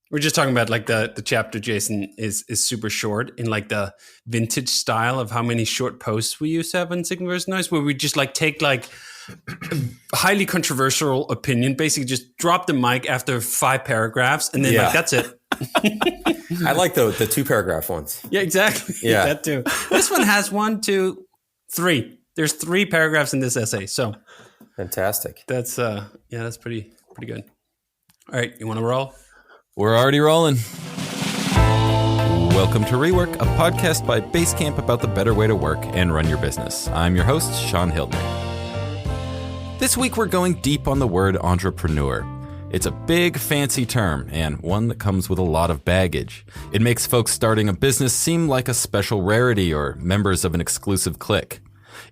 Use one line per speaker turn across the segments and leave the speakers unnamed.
We're just talking about like the chapter, Jason, is super short in like the vintage style of how many short posts we used to have on Sigma vs. Noise, where we just like take like a highly controversial opinion, basically just drop the mic after 5 paragraphs, and then like that's it.
I like the 2-paragraph ones.
Yeah, exactly.
Yeah.
That too. This one has 1, 2, 3. There's 3 paragraphs in this essay. So
fantastic.
That's that's pretty good. All right, you want to roll?
We're already rolling. Welcome to Rework, a podcast by Basecamp about the better way to work and run your business. I'm your host, Sean Hildner. This week, we're going deep on the word entrepreneur. It's a big, fancy term, and one that comes with a lot of baggage. It makes folks starting a business seem like a special rarity or members of an exclusive clique.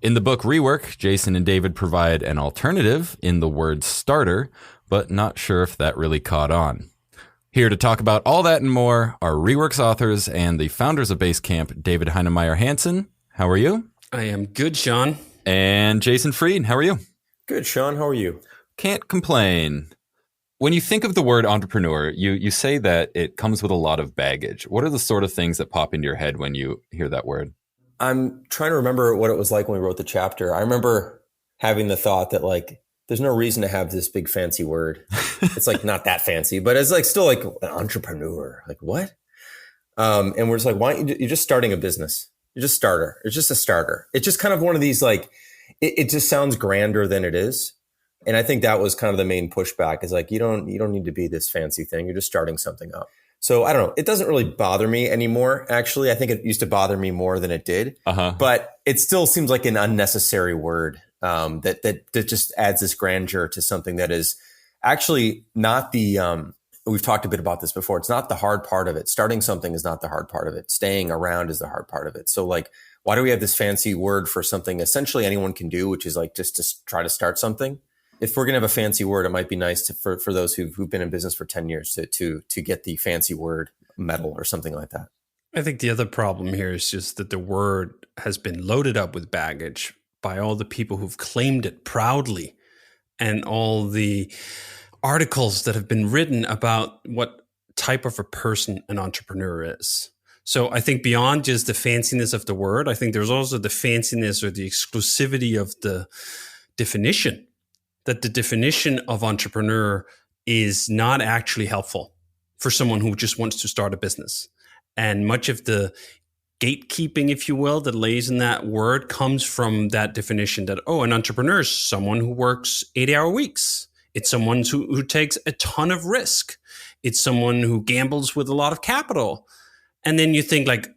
In the book Rework, Jason and David provide an alternative in the word starter, but not sure if that really caught on. Here to talk about all that and more are Rework's authors and the founders of Basecamp, David Heinemeier Hansson. How are you?
I am good, Sean.
And Jason Fried. How are you?
Good, Sean. How are you?
Can't complain. When you think of the word entrepreneur, you say that it comes with a lot of baggage. What are the sort of things that pop into your head when you hear that word?
I'm trying to remember what it was like when we wrote the chapter. I remember having the thought that like, there's no reason to have this big fancy word. It's like not that fancy, but it's like still like an entrepreneur. Like what? And we're just like, why don't you're just starting a business? You're just starter. It's just a starter. It's just kind of one of these like, it just sounds grander than it is. And I think that was kind of the main pushback is like, you don't need to be this fancy thing. You're just starting something up. So I don't know. It doesn't really bother me anymore. Actually, I think it used to bother me more than it did, but it still seems like an unnecessary word. That just adds this grandeur to something that is actually not the, we've talked a bit about this before. It's not the hard part of it. Starting something is not the hard part of it. Staying around is the hard part of it. So like, why do we have this fancy word for something essentially anyone can do, which is like just to try to start something? If we're going to have a fancy word, it might be nice for those who've been in business for 10 years to get the fancy word medal or something like that.
I think the other problem here is just that the word has been loaded up with baggage by all the people who've claimed it proudly and all the articles that have been written about what type of a person an entrepreneur is. So I think beyond just the fanciness of the word, I think there's also the fanciness or the exclusivity of the definition, that the definition of entrepreneur is not actually helpful for someone who just wants to start a business. And much of the gatekeeping, if you will, that lays in that word comes from that definition that, an entrepreneur is someone who works 80-hour weeks. It's someone who takes a ton of risk. It's someone who gambles with a lot of capital. And then you think like,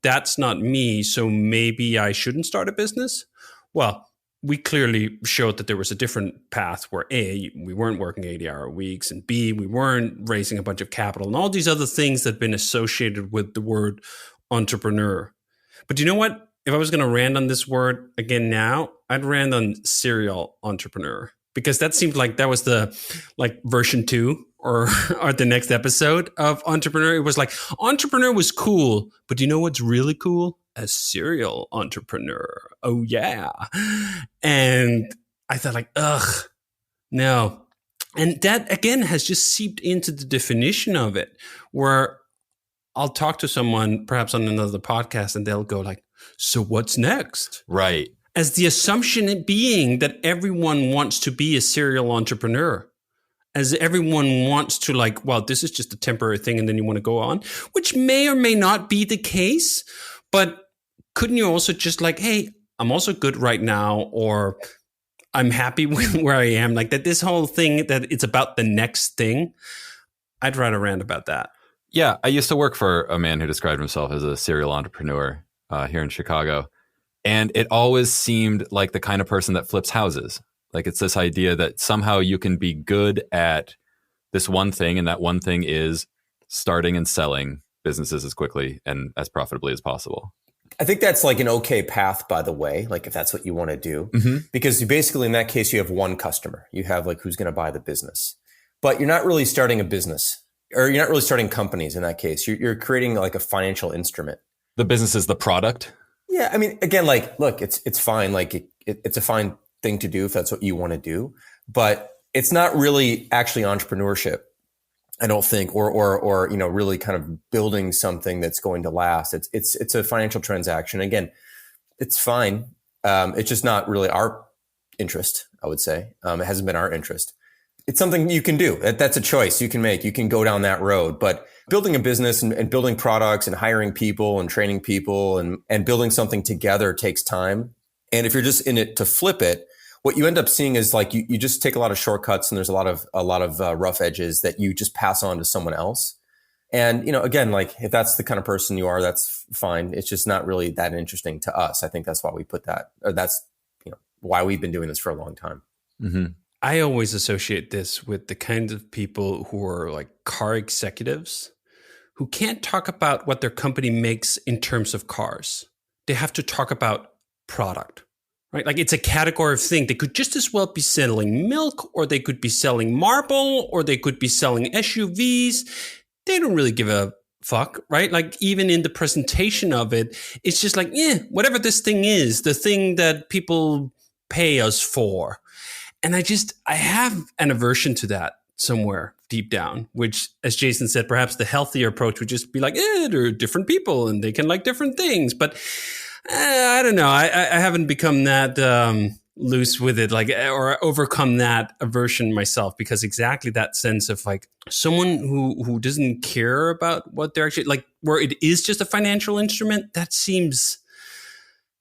that's not me, so maybe I shouldn't start a business. Well, we clearly showed that there was a different path where A, we weren't working 80-hour weeks, and B, we weren't raising a bunch of capital and all these other things that have been associated with the word entrepreneur. But you know what? If I was going to rant on this word again now, I'd rant on serial entrepreneur, because that seemed like that was the version 2 or the next episode of entrepreneur. It was like entrepreneur was cool, but you know what's really cool? A serial entrepreneur. Oh yeah. And I thought like, no. And that again has just seeped into the definition of it, where I'll talk to someone perhaps on another podcast and they'll go like, so what's next?
Right.
As the assumption being that everyone wants to be a serial entrepreneur, as everyone wants to like, well, this is just a temporary thing and then you want to go on, which may or may not be the case. But couldn't you also just like, hey, I'm also good right now, or I'm happy with where I am, like that this whole thing that it's about the next thing. I'd rather rant about that.
Yeah, I used to work for a man who described himself as a serial entrepreneur here in Chicago. And it always seemed like the kind of person that flips houses. Like it's this idea that somehow you can be good at this one thing, and that one thing is starting and selling businesses as quickly and as profitably as possible.
I think that's like an okay path, by the way, like if that's what you want to do, because you basically in that case, you have one customer. You have like who's going to buy the business, but you're not really starting a business, or you're not really starting companies in that case. You're creating like a financial instrument.
The business is the product.
Yeah. I mean, again, like, look, it's fine. Like it's a fine thing to do if that's what you want to do, but it's not really actually entrepreneurship. I don't think, or really kind of building something that's going to last. It's a financial transaction. Again, it's fine. It's just not really our interest, I would say. It hasn't been our interest. It's something you can do. That's a choice you can make. You can go down that road. But building a business and building products and hiring people and training people and building something together takes time. And if you're just in it to flip it, what you end up seeing is like you just take a lot of shortcuts, and there's a lot of rough edges that you just pass on to someone else. And, again, like if that's the kind of person you are, that's fine. It's just not really that interesting to us. I think that's why we put that, or that's, why we've been doing this for a long time.
Mm-hmm.
I always associate this with the kinds of people who are like car executives who can't talk about what their company makes in terms of cars. They have to talk about product. Right? Like it's a category of thing. They could just as well be selling milk, or they could be selling marble, or they could be selling SUVs. They don't really give a fuck, right? Like even in the presentation of it, it's just like, whatever this thing is, the thing that people pay us for. And I have an aversion to that somewhere deep down, which, as Jason said, perhaps the healthier approach would just be like, they're different people and they can like different things. But I don't know. I haven't become that loose with it, like, or overcome that aversion myself, because exactly that sense of like someone who doesn't care about what they're actually like, where it is just a financial instrument, that seems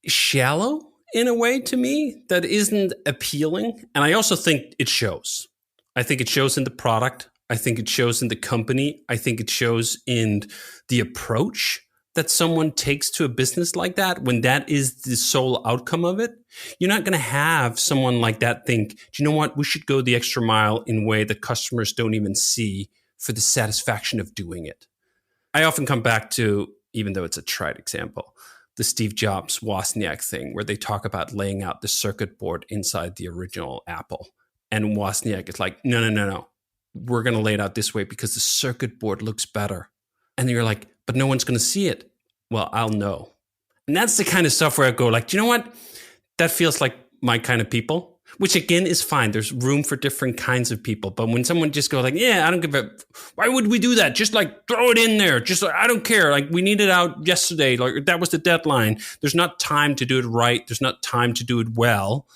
shallow in a way to me, that isn't appealing. And I also think it shows. I think it shows in the product. I think it shows in the company. I think it shows in the approach that someone takes to a business like that, when that is the sole outcome of it. You're not going to have someone like that think, do you know what? We should go the extra mile in a way that customers don't even see for the satisfaction of doing it. I often come back to, even though it's a trite example, the Steve Jobs Wozniak thing, where they talk about laying out the circuit board inside the original Apple. And Wozniak is like, no. We're going to lay it out this way because the circuit board looks better. And you're like, but no one's going to see it. Well, I'll know. And that's the kind of stuff where I go like, do you know what? That feels like my kind of people, which again is fine. There's room for different kinds of people. But when someone just goes like, I don't give a, why would we do that? Just like throw it in there. Just like, I don't care. Like we need it out yesterday. Like that was the deadline. There's not time to do it right. There's not time to do it well.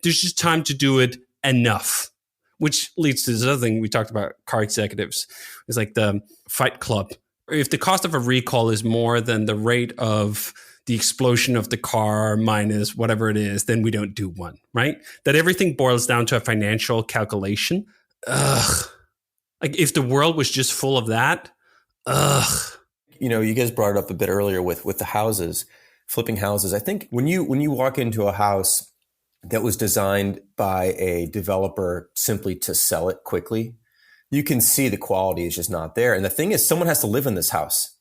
There's just time to do it enough, which leads to this other thing we talked about, car executives. It's like the Fight Club. If the cost of a recall is more than the rate of the explosion of the car minus whatever it is, then we don't do one, right? That everything boils down to a financial calculation. Ugh. Like if the world was just full of that, ugh.
You guys brought it up a bit earlier with the houses, flipping houses. I think when you walk into a house that was designed by a developer simply to sell it quickly, you can see the quality is just not there. And the thing is, someone has to live in this house.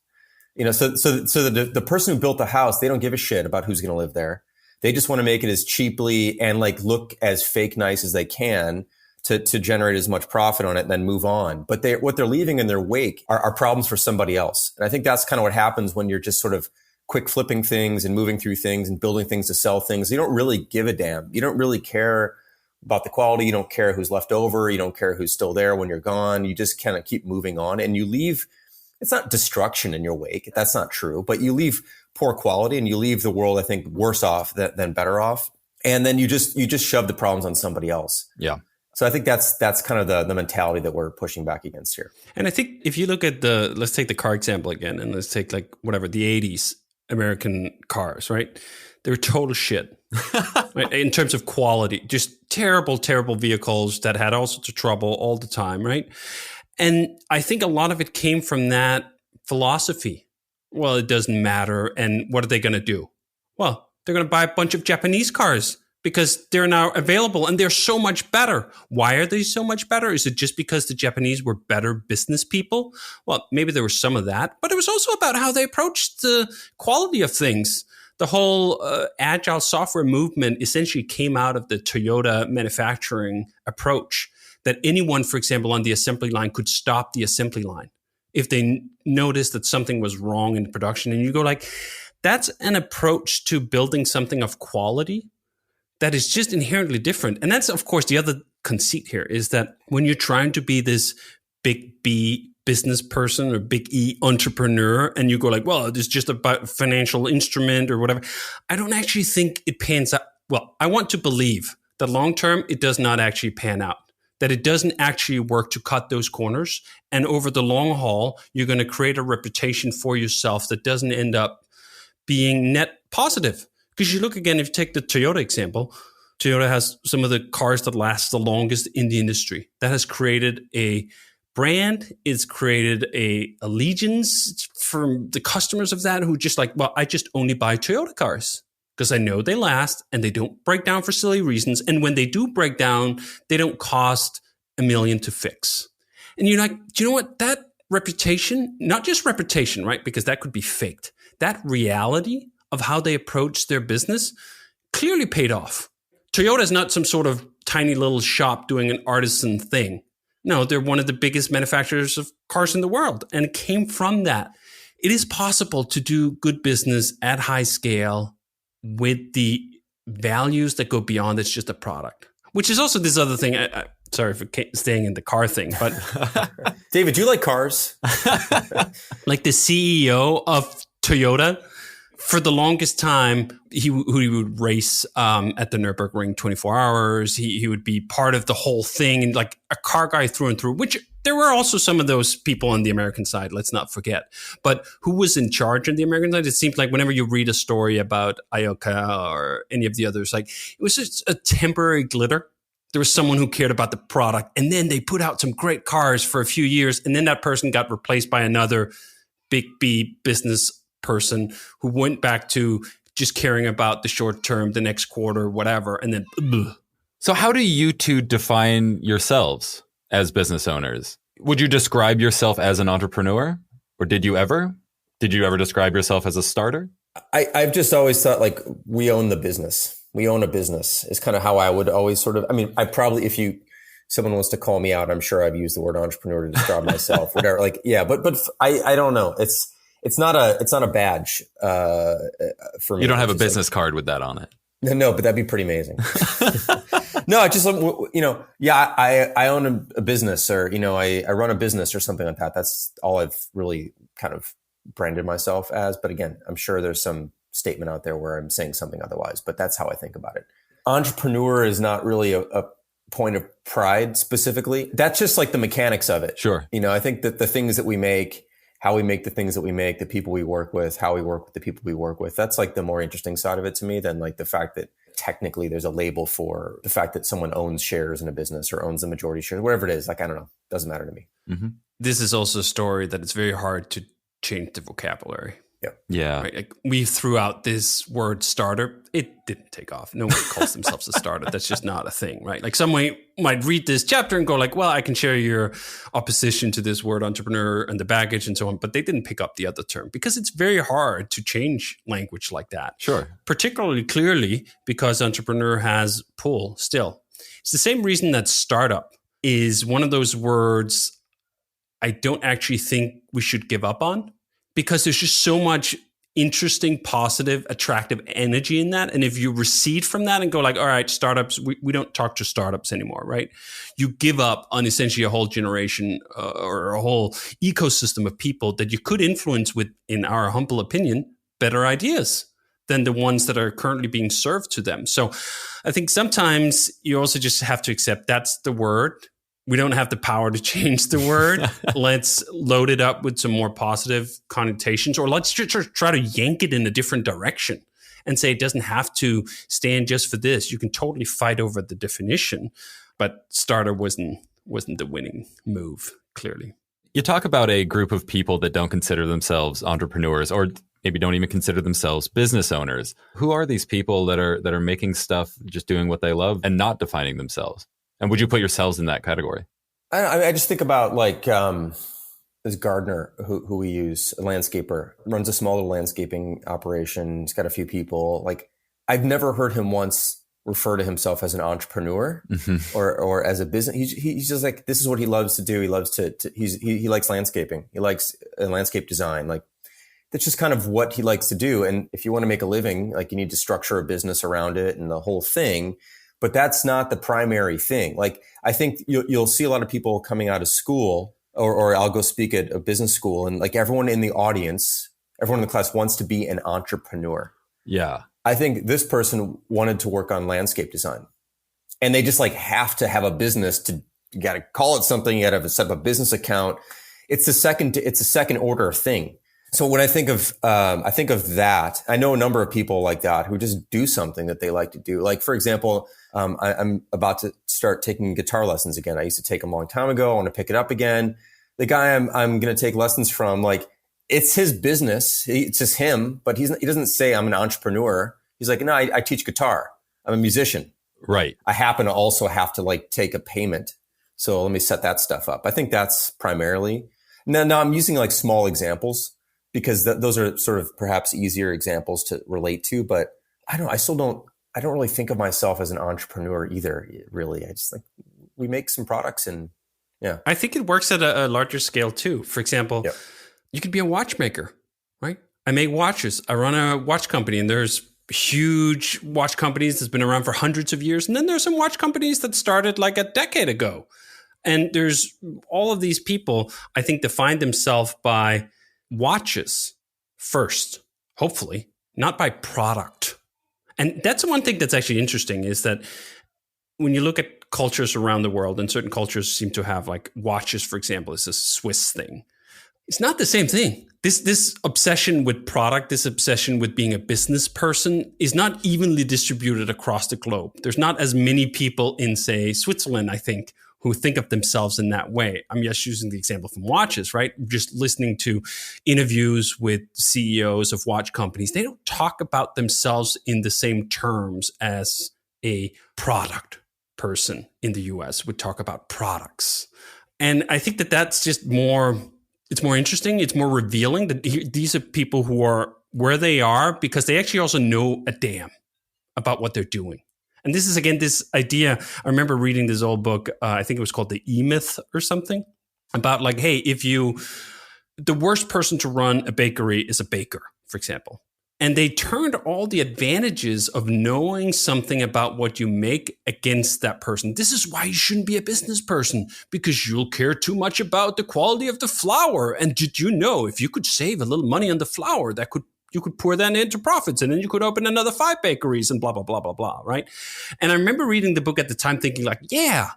So the person who built the house, they don't give a shit about who's going to live there. They just want to make it as cheaply and like look as fake nice as they can to generate as much profit on it and then move on. But what they're leaving in their wake are problems for somebody else. And I think that's kind of what happens when you're just sort of quick flipping things and moving through things and building things to sell things. You don't really give a damn. You don't really care about the quality. You don't care who's left over. You don't care who's still there when you're gone. You just kind of keep moving on, and you leave. It's not destruction in your wake. That's not true, but you leave poor quality, and you leave the world, I think, worse off than better off. And then you just shove the problems on somebody else.
Yeah.
So I think that's kind of the mentality that we're pushing back against here.
And I think if you look at let's take the car example again, and let's take like whatever the 80s American cars, right? They're total shit. Right? In terms of quality, just terrible, terrible vehicles that had all sorts of trouble all the time, right? And I think a lot of it came from that philosophy. Well, it doesn't matter. And what are they going to do? Well, they're going to buy a bunch of Japanese cars because they're now available and they're so much better. Why are they so much better? Is it just because the Japanese were better business people? Well, maybe there was some of that, but it was also about how they approached the quality of things. The whole agile software movement essentially came out of the Toyota manufacturing approach, that anyone, for example, on the assembly line could stop the assembly line if they noticed that something was wrong in production. And you go like, that's an approach to building something of quality that is just inherently different. And that's, of course, the other conceit here is that when you're trying to be this big B business person or big E entrepreneur, and you go like, well, it's just about financial instrument or whatever. I don't actually think it pans out. Well, I want to believe that long term, it does not actually pan out, that it doesn't actually work to cut those corners. And over the long haul, you're going to create a reputation for yourself that doesn't end up being net positive. Because you look again, if you take the Toyota example, Toyota has some of the cars that last the longest in the industry. That has created a brand. It's created a allegiance from the customers of that who just like, well, I just only buy Toyota cars because I know they last and they don't break down for silly reasons. And when they do break down, they don't cost $1 million to fix. And you're like, do you know what? That reputation, not just reputation, right? Because that could be faked. That reality of how they approach their business clearly paid off. Toyota is not some sort of tiny little shop doing an artisan thing. No, they're one of the biggest manufacturers of cars in the world, and it came from that. It is possible to do good business at high scale with the values that go beyond it's just a product, which is also this other thing. Sorry for staying in the car thing, but
David, do you like cars?
like the CEO of Toyota, for the longest time, he would race at the Nürburgring 24 hours. He would be part of the whole thing and like a car guy through and through, which there were also some of those people on the American side, let's not forget. But who was in charge on the American side? It seems like whenever you read a story about Ioka or any of the others, like it was just a temporary glitter. There was someone who cared about the product, and then they put out some great cars for a few years, and then that person got replaced by another big B business person who went back to just caring about the short term, the next quarter, whatever, and then ugh.
So how do you two define yourselves as business owners? Would you describe yourself as an entrepreneur? Or did you ever? Did you ever describe yourself as a starter?
I've just always thought like we own the business. We own a business is kind of how I would always sort of, I mean, I probably, if someone wants to call me out, I'm sure I've used the word entrepreneur to describe myself, whatever. Like, yeah, but I don't know. It's not a badge, for me.
You don't have a business card with that on it.
No, but that'd be pretty amazing. No, I just, yeah, I own a business, or, I run a business or something like that. That's all I've really kind of branded myself as. But again, I'm sure there's some statement out there where I'm saying something otherwise, but that's how I think about it. Entrepreneur is not really a point of pride specifically. That's just like the mechanics of it.
Sure.
I think that the things that we make, how we make the things that we make, the people we work with, how we work with the people we work with. That's like the more interesting side of it to me than like the fact that technically there's a label for the fact that someone owns shares in a business or owns the majority share, whatever it is. Like, I don't know. Doesn't matter to me.
Mm-hmm.
This is also a story that it's very hard to change the vocabulary.
Yeah.
Right? Like we threw out this word starter. It didn't take off. No one calls themselves a starter. That's just not a thing, right? Like someone might read this chapter and go like, well, I can share your opposition to this word entrepreneur and the baggage and so on. But they didn't pick up the other term because it's very hard to change language like that.
Sure.
Particularly clearly because entrepreneur has pull still. It's the same reason that startup is one of those words I don't actually think we should give up on, because there's just so much interesting, positive, attractive energy in that. And if you recede from that and go like, all right, startups, we don't talk to startups anymore, right? You give up on essentially a whole generation or a whole ecosystem of people that you could influence with, in our humble opinion, better ideas than the ones that are currently being served to them. So I think sometimes you also just have to accept that's the word. We don't have the power to change the word. Let's load it up with some more positive connotations, or let's just try to yank it in a different direction and say it doesn't have to stand just for this. You can totally fight over the definition, but starter wasn't the winning move, clearly.
You talk about a group of people that don't consider themselves entrepreneurs, or maybe don't even consider themselves business owners. Who are these people that are making stuff, just doing what they love and not defining themselves? And would you put yourselves in that category?
I just think about like this gardener who we use, a landscaper, runs a small little landscaping operation. He's got a few people. Like, I've never heard him once refer to himself as an entrepreneur or as a business. He's just like, this is what he loves to do. He loves he likes landscaping. He likes landscape design. Like, that's just kind of what he likes to do. And if you want to make a living, like, you need to structure a business around it and the whole thing. But that's not the primary thing. Like, I think you'll see a lot of people coming out of school or I'll go speak at a business school, and like everyone in the audience, everyone in the class wants to be an entrepreneur.
Yeah.
I think this person wanted to work on landscape design, and they just like have to have a business to, you got to call it something. You got to set up a business account. It's a second order thing. So when I think of that, I know a number of people like that who just do something that they like to do. Like, for example, I'm about to start taking guitar lessons again. I used to take them a long time ago. I want to pick it up again. The guy I'm going to take lessons from, like, it's his business. It's just him, but he doesn't say I'm an entrepreneur. He's like, no, I teach guitar. I'm a musician.
Right.
I happen to also have to like take a payment. So let me set that stuff up. I think that's primarily. Now I'm using like small examples because those are sort of perhaps easier examples to relate to, but I don't really think of myself as an entrepreneur either. Really. I just like, we make some products and yeah.
I think it works at a larger scale too. For example,
Yep.
You could be a watchmaker, right? I make watches. I run a watch company, and there's huge watch companies that's been around for hundreds of years. And then there's some watch companies that started like a decade ago. And there's all of these people, I think, define themselves by watches first, hopefully, not by product. And that's one thing that's actually interesting is that when you look at cultures around the world, and certain cultures seem to have like watches, for example, is a Swiss thing. It's not the same thing. This obsession with product, this obsession with being a business person is not evenly distributed across the globe. There's not as many people in, say, Switzerland, I think, who think of themselves in that way. I'm just using the example from watches, right? Just listening to interviews with CEOs of watch companies, they don't talk about themselves in the same terms as a product person in the US would talk about products. And I think that that's just more... It's more interesting. It's more revealing that these are people who are where they are because they actually also know a damn about what they're doing. And this is, again, this idea. I remember reading this old book. I think it was called The E-Myth or something about like, hey, the worst person to run a bakery is a baker, for example. And they turned all the advantages of knowing something about what you make against that person. This is why you shouldn't be a business person, because you'll care too much about the quality of the flour. And did you know if you could save a little money on the flour, you could pour that into profits, and then you could open another 5 bakeries and blah, blah, blah, blah, blah, right? And I remember reading the book at the time thinking like, yeah.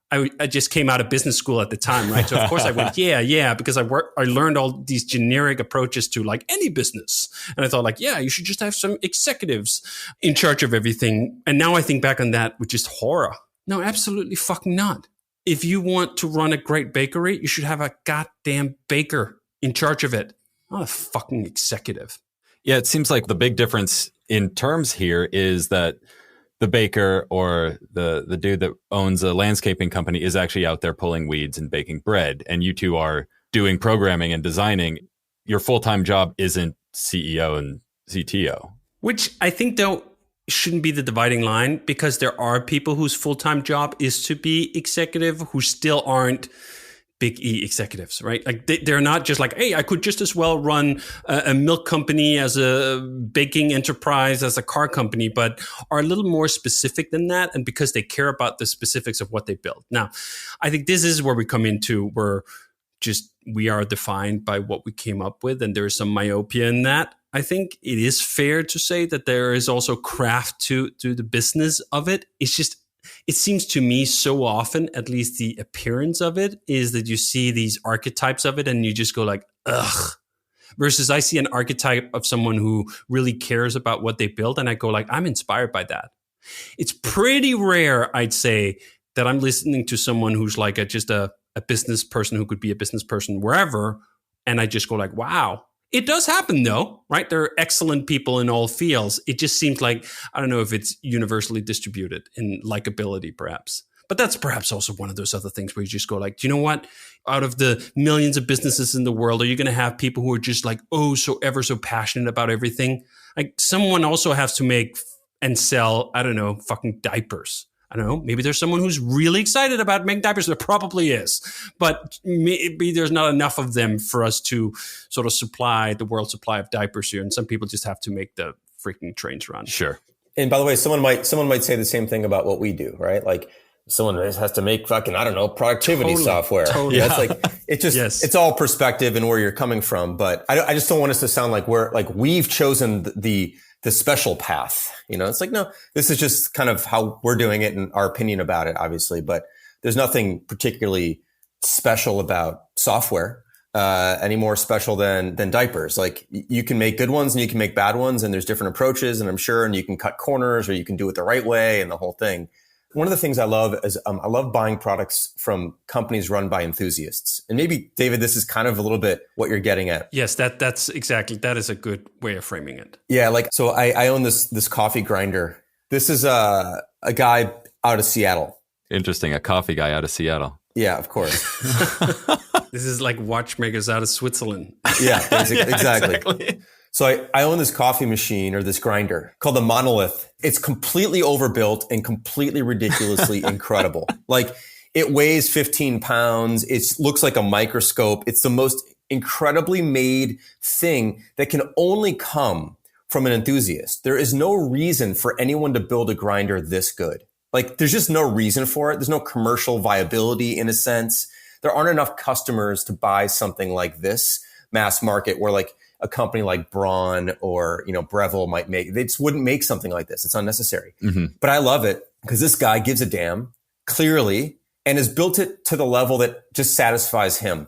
I just came out of business school at the time, right? So of course I went, yeah, because I learned all these generic approaches to like any business. And I thought like, yeah, you should just have some executives in charge of everything. And now I think back on that with just horror. No, absolutely fucking not. If you want to run a great bakery, you should have a goddamn baker in charge of it, not a fucking executive.
Yeah, it seems like the big difference in terms here is that the baker or the dude that owns a landscaping company is actually out there pulling weeds and baking bread. And you two are doing programming and designing. Your full-time job isn't CEO and CTO.
Which I think, though, shouldn't be the dividing line, because there are people whose full-time job is to be executive who still aren't big E executives, right? Like they're not just like, hey, I could just as well run a milk company as a baking enterprise, as a car company, but are a little more specific than that. And because they care about the specifics of what they build. Now, I think this is where we come into where just we are defined by what we came up with. And there is some myopia in that. I think it is fair to say that there is also craft to the business of it. It's just, it seems to me so often, at least the appearance of it, is that you see these archetypes of it and you just go like, ugh. Versus I see an archetype of someone who really cares about what they build and I go like, I'm inspired by that. It's pretty rare, I'd say, that I'm listening to someone who's like just a business person who could be a business person wherever. And I just go like, wow. It does happen though, right? There are excellent people in all fields. It just seems like, I don't know if it's universally distributed in likability perhaps. But that's perhaps also one of those other things where you just go like, do you know what? Out of the millions of businesses in the world, are you going to have people who are just like, oh, so ever so passionate about everything? Like someone also has to make and sell, I don't know, fucking diapers. I don't know. Maybe there's someone who's really excited about making diapers. There probably is. But maybe there's not enough of them for us to sort of supply the world supply of diapers here. And some people just have to make the freaking trains run.
Sure.
And by the way, someone might say the same thing about what we do, right? Like someone has to make fucking, I don't know, productivity software.
Totally.
That's like, it just, it's all perspective and where you're coming from. But I just don't want us to sound like we've chosen the special path. It's like, no, this is just kind of how we're doing it and our opinion about it, obviously. But there's nothing particularly special about software, any more special than diapers. Like, you can make good ones and you can make bad ones, and there's different approaches, and I'm sure, and you can cut corners or you can do it the right way and the whole thing. One of the things I love is I love buying products from companies run by enthusiasts. And maybe, David, this is kind of a little bit what you're getting at.
Yes, that is a good way of framing it.
Yeah, so I own this coffee grinder. This is a guy out of Seattle.
Interesting, a coffee guy out of Seattle.
Yeah, of course.
This is like watchmakers out of Switzerland.
Yeah, exactly. So I own this coffee machine, or this grinder, called the Monolith. It's completely overbuilt and completely ridiculously incredible. Like, it weighs 15 pounds. It looks like a microscope. It's the most incredibly made thing that can only come from an enthusiast. There is no reason for anyone to build a grinder this good. Like, there's just no reason for it. There's no commercial viability, in a sense. There aren't enough customers to buy something like this mass market, where like a company like Braun or, Breville might make. They just wouldn't make something like this. It's unnecessary. Mm-hmm. But I love it because this guy gives a damn, clearly, and has built it to the level that just satisfies him.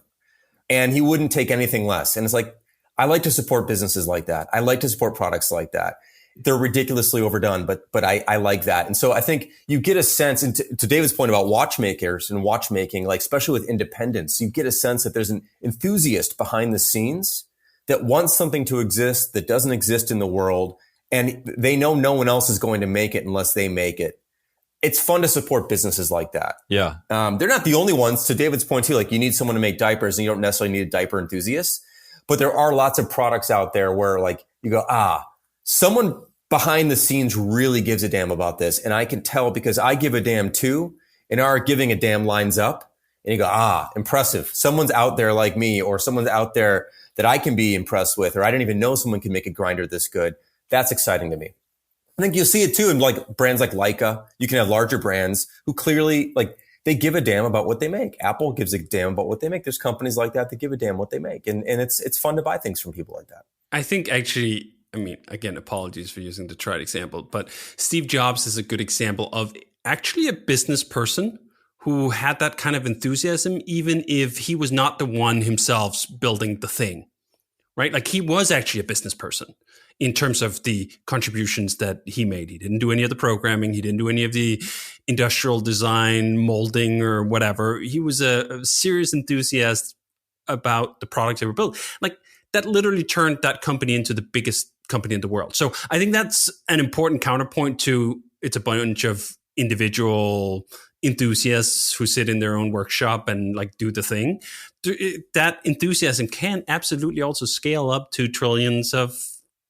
And he wouldn't take anything less. And it's like, I like to support businesses like that. I like to support products like that. They're ridiculously overdone, but I like that. And so I think you get a sense, and to David's point about watchmakers and watchmaking, like especially with independence, you get a sense that there's an enthusiast behind the scenes that wants something to exist that doesn't exist in the world. And they know no one else is going to make it unless they make it. It's fun to support businesses like that.
Yeah.
They're not the only ones. To David's point too, like, you need someone to make diapers and you don't necessarily need a diaper enthusiast, but there are lots of products out there where like you go, someone behind the scenes really gives a damn about this. And I can tell because I give a damn too, and our giving a damn lines up, and you go, impressive. Someone's out there like me, or someone's out there that I can be impressed with, or I didn't even know someone can make a grinder this good. That's exciting to me. I think you'll see it too in like brands like Leica. You can have larger brands who clearly, like, they give a damn about what they make. Apple gives a damn about what they make. There's companies like that give a damn what they make. And it's fun to buy things from people like that.
I think actually, again, apologies for using the trite example, but Steve Jobs is a good example of actually a business person who had that kind of enthusiasm, even if he was not the one himself building the thing, right? Like, he was actually a business person in terms of the contributions that he made. He didn't do any of the programming. He didn't do any of the industrial design, molding, or whatever. He was a serious enthusiast about the products that were built. Like, that literally turned that company into the biggest company in the world. So I think that's an important counterpoint to, it's a bunch of individual enthusiasts who sit in their own workshop and like do the thing. That enthusiasm can absolutely also scale up to trillions of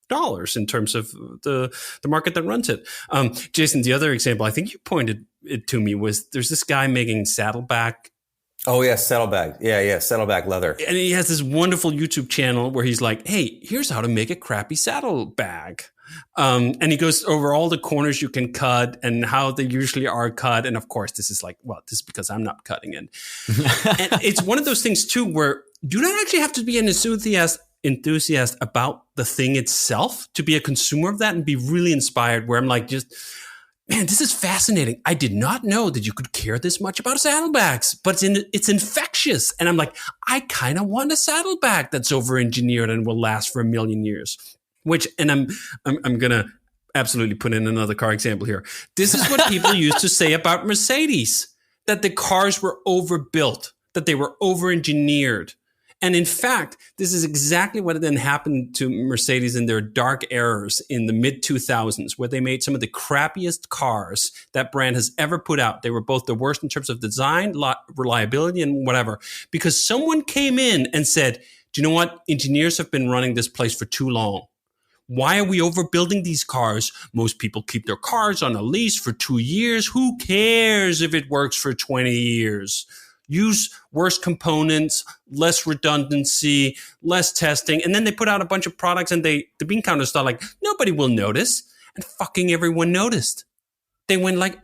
dollars in terms of the market that runs it. Jason, the other example, I think you pointed it to me, was there's this guy making saddleback.
Oh yeah, saddlebag. Yeah, saddleback leather.
And he has this wonderful YouTube channel where he's like, hey, here's how to make a crappy saddlebag. And he goes over all the corners you can cut and how they usually are cut. And of course, this is like, well, this is because I'm not cutting it. And it's one of those things too, where you don't actually have to be an enthusiast about the thing itself to be a consumer of that and be really inspired, where I'm like, just, man, this is fascinating. I did not know that you could care this much about saddlebags, but it's infectious. And I'm like, I kind of want a saddlebag that's over-engineered and will last for 1 million years. And I'm gonna absolutely put in another car example here. This is what people used to say about Mercedes, that the cars were overbuilt, that they were over-engineered. And in fact, this is exactly what then happened to Mercedes in their dark eras in the mid-2000s, where they made some of the crappiest cars that brand has ever put out. They were both the worst in terms of design, reliability, and whatever, because someone came in and said, do you know what? Engineers have been running this place for too long. Why are we overbuilding these cars? Most people keep their cars on a lease for 2 years. Who cares if it works for 20 years? Use worse components, less redundancy, less testing. And then they put out a bunch of products and the bean counters thought like, nobody will notice. And fucking everyone noticed. They went like,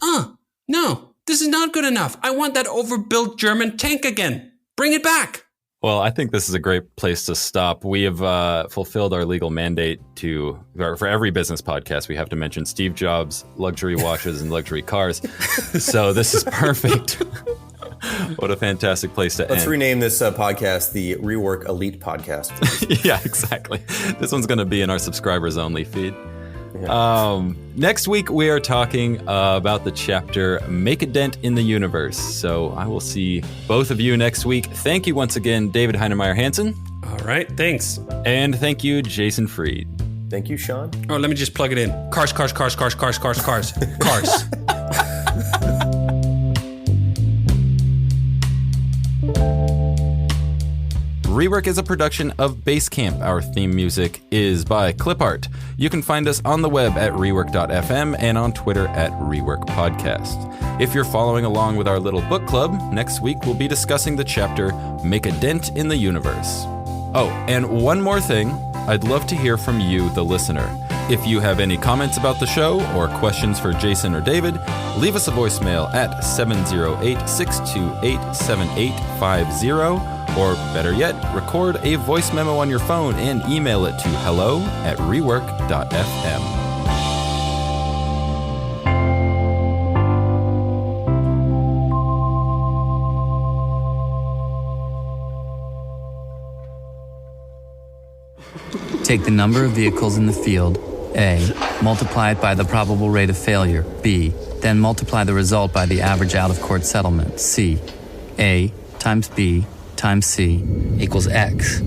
no, This is not good enough. I want that overbuilt German tank again. Bring it back.
Well, I think this is a great place to stop. We have fulfilled our legal mandate for every business podcast, we have to mention Steve Jobs, luxury watches, and luxury cars. So this is perfect. What a fantastic place to end.
Let's rename this podcast the Rework Elite Podcast.
Yeah, exactly. This one's going to be in our subscribers only feed. Yeah. Next week, we are talking about the chapter Make a Dent in the Universe. So I will see both of you next week. Thank you once again, David Heinemeier Hansen.
All right, thanks.
And thank you, Jason Fried.
Thank you, Sean.
Oh, let me just plug it in. Cars.
Rework is a production of Basecamp. Our theme music is by Clipart. You can find us on the web at rework.fm and on Twitter at Rework Podcast. If you're following along with our little book club, next week we'll be discussing the chapter Make a Dent in the Universe. Oh, and one more thing. I'd love to hear from you, the listener. If you have any comments about the show or questions for Jason or David, leave us a voicemail at 708-628-7850. Or better yet, record a voice memo on your phone and email it to hello@rework.fm.
Take the number of vehicles in the field, A, multiply it by the probable rate of failure, B, then multiply the result by the average out-of-court settlement, C. A times B times C equals X.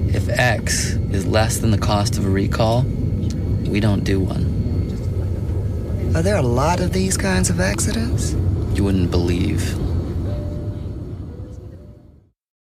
If X is less than the cost of a recall, we don't do one.
Are there a lot of these kinds of accidents?
You wouldn't believe.